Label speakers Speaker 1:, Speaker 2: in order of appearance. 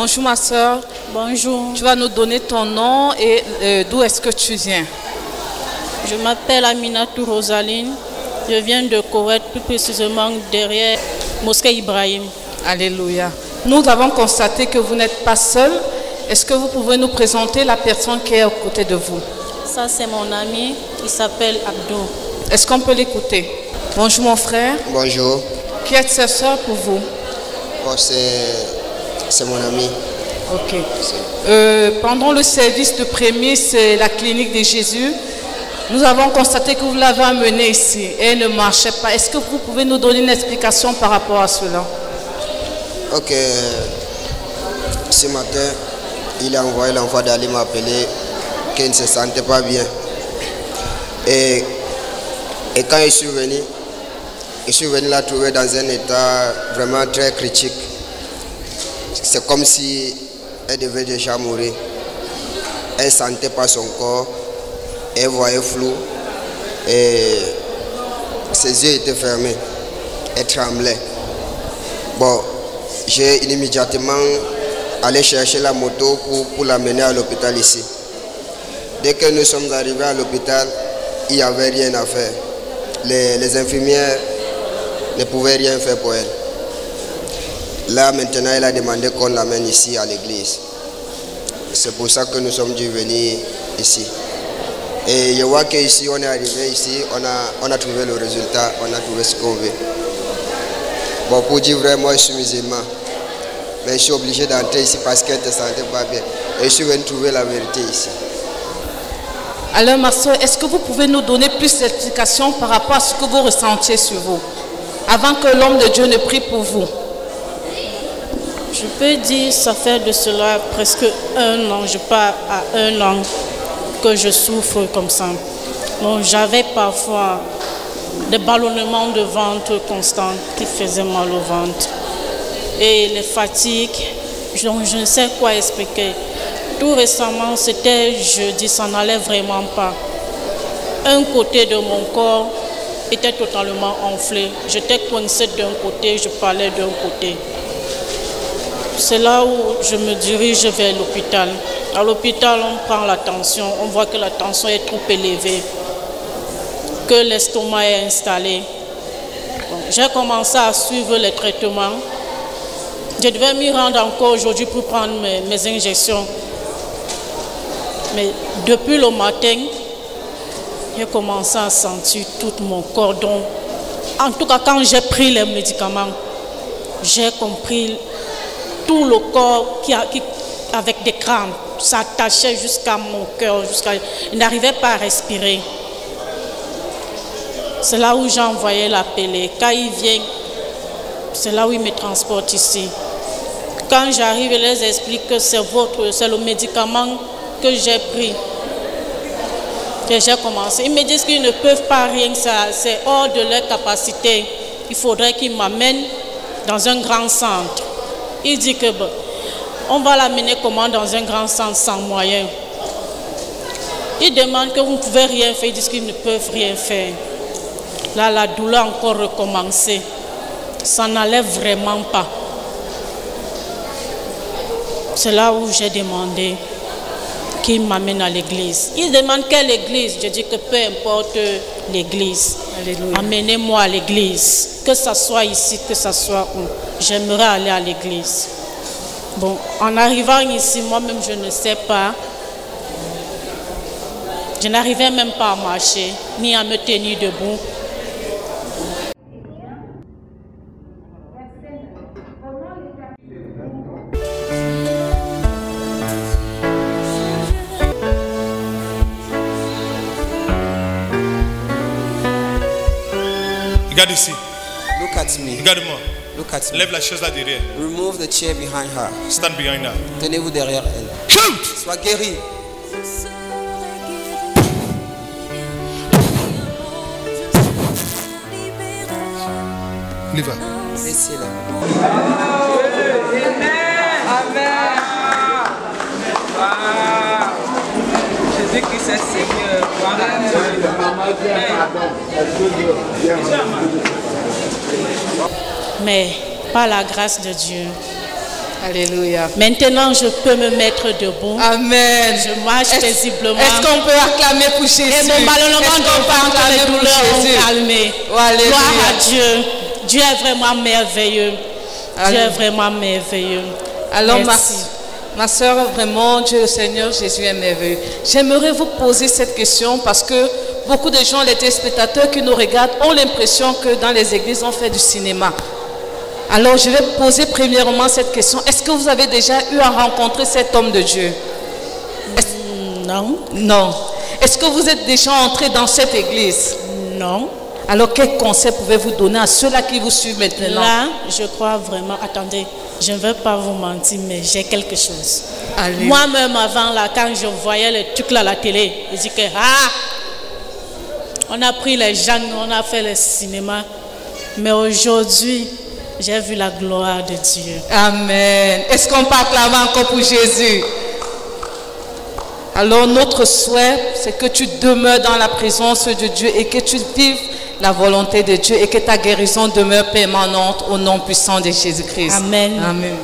Speaker 1: Bonjour ma soeur.
Speaker 2: Bonjour.
Speaker 1: Tu vas nous donner ton nom et d'où est-ce que tu viens?
Speaker 2: Je m'appelle Aminatou Rosaline. Je viens de Koweït, plus précisément derrière Mosquée Ibrahim.
Speaker 1: Alléluia. Nous avons constaté que vous n'êtes pas seul. Est-ce que vous pouvez nous présenter la personne qui est à côté de vous?
Speaker 2: Ça, c'est mon ami. Il s'appelle Abdou.
Speaker 1: Est-ce qu'on peut l'écouter? Bonjour mon frère.
Speaker 3: Bonjour.
Speaker 1: Qui est cette soeur pour vous?
Speaker 3: Oh, c'est mon ami.
Speaker 1: Ok. Pendant le service de prémisse, la clinique de Jésus, nous avons constaté que vous l'avez amenée ici et elle ne marchait pas. Est-ce que vous pouvez nous donner une explication par rapport à cela?
Speaker 3: Ok. Ce matin, il a envoyé l'enfant d'aller m'appeler qu'il ne se sentait pas bien. Et quand je suis venu la trouver dans un état vraiment très critique. C'est comme si elle devait déjà mourir. Elle ne sentait pas son corps, elle voyait flou et ses yeux étaient fermés. Elle tremblait. Bon, j'ai immédiatement allé chercher la moto pour l'amener à l'hôpital ici. Dès que nous sommes arrivés à l'hôpital, il n'y avait rien à faire. Les infirmières ne pouvaient rien faire pour elle. Là, maintenant, elle a demandé qu'on l'amène ici à l'église. C'est pour ça que nous sommes dû venir ici. Et je vois qu'ici, on est arrivé ici, on a trouvé le résultat, on a trouvé ce qu'on veut. Bon, pour dire vrai, moi, je suis musulman. Mais je suis obligé d'entrer ici parce qu'elle ne se sentait pas bien. Et je suis venu trouver la vérité ici.
Speaker 1: Alors, ma soeur, est-ce que vous pouvez nous donner plus d'explications par rapport à ce que vous ressentiez sur vous, avant que l'homme de Dieu ne prie pour vous?
Speaker 2: Je peux dire, ça fait de cela presque 1 an, je pars à 1 an que je souffre comme ça. Donc j'avais parfois des ballonnements de ventre constants qui faisaient mal au ventre. Et les fatigues, donc je ne sais quoi expliquer. Tout récemment, c'était jeudi, ça n'allait vraiment pas. Un côté de mon corps était totalement enflé. J'étais coincée d'un côté, je parlais d'un côté. C'est là où je me dirige vers l'hôpital. À l'hôpital, on prend la tension, on voit que la tension est trop élevée, que l'estomac est installé. J'ai commencé à suivre les traitements. Je devais m'y rendre encore aujourd'hui pour prendre mes injections. Mais depuis le matin, j'ai commencé à sentir tout mon corps. Donc, en tout cas, quand j'ai pris les médicaments, j'ai compris tout le corps avec des crampes, ça attachait jusqu'à mon cœur, je n'arrivais pas à respirer. C'est là où j'ai envoyé l'appeler. Quand il vient, c'est là où il me transporte ici. Quand j'arrive, je les explique que c'est le médicament que j'ai pris, que j'ai commencé. Ils me disent qu'ils ne peuvent pas rien, c'est hors de leur capacité. Il faudrait qu'ils m'amènent dans un grand centre. Il dit que bon, on va l'amener comment dans un grand centre sans moyens. Il demande que vous ne pouvez rien faire, ils disent qu'ils ne peuvent rien faire. Là, la douleur a encore recommencé. Ça n'allait vraiment pas. C'est là où j'ai demandé qu'il m'amène à l'église. Il demande quelle église? Je dis que peu importe l'église. Amenez-moi à l'église. Que ce soit ici, que ce soit où. J'aimerais aller à l'église. Bon, en arrivant ici, moi-même, je ne sais pas. Je n'arrivais même pas à marcher, ni à me tenir debout.
Speaker 4: Regarde ici.
Speaker 5: Look at me.
Speaker 4: Regarde-moi.
Speaker 5: Look at me.
Speaker 4: Lève la chaise là derrière.
Speaker 5: Remove the chair behind her.
Speaker 4: Stand behind her.
Speaker 5: Tenez-vous derrière elle.
Speaker 4: Shoot!
Speaker 5: Sois guéri.
Speaker 4: Leave her.
Speaker 5: Laissez-la.
Speaker 6: Jésus-Christ est Seigneur.
Speaker 2: Mais par la grâce de Dieu,
Speaker 1: Alléluia.
Speaker 2: Maintenant, je peux me mettre debout.
Speaker 1: Amen.
Speaker 2: Je marche paisiblement.
Speaker 1: Est-ce qu'on peut acclamer pour Jésus?
Speaker 2: Et mon ballonnement devant les douleurs ont calmé.
Speaker 1: Oh, alléluia.
Speaker 2: Gloire à Dieu. Dieu est vraiment merveilleux. Dieu est vraiment merveilleux.
Speaker 1: Alors,
Speaker 2: merci.
Speaker 1: Ma soeur, vraiment, Dieu le Seigneur, Jésus est merveilleux. J'aimerais vous poser cette question parce que beaucoup de gens, les téléspectateurs qui nous regardent, ont l'impression que dans les églises, on fait du cinéma. Alors, je vais poser premièrement cette question. Est-ce que vous avez déjà eu à rencontrer cet homme de Dieu?
Speaker 2: Non.
Speaker 1: Non. Est-ce que vous êtes déjà entré dans cette église?
Speaker 2: Non.
Speaker 1: Alors, quel conseil pouvez-vous donner à ceux-là qui vous suivent maintenant?
Speaker 2: Là, je crois vraiment, attendez, je ne veux pas vous mentir, mais j'ai quelque chose.
Speaker 1: Allez.
Speaker 2: Moi-même, avant, là, quand je voyais les trucs là à la télé, je dis que, on a pris les gens, on a fait le cinéma, mais aujourd'hui, j'ai vu la gloire de Dieu.
Speaker 1: Amen. Est-ce qu'on peut acclamer encore pour Jésus? Alors, notre souhait, c'est que tu demeures dans la présence de Dieu et que tu vives la volonté de Dieu et que ta guérison demeure permanente au nom puissant de Jésus-Christ.
Speaker 2: Amen.
Speaker 1: Amen.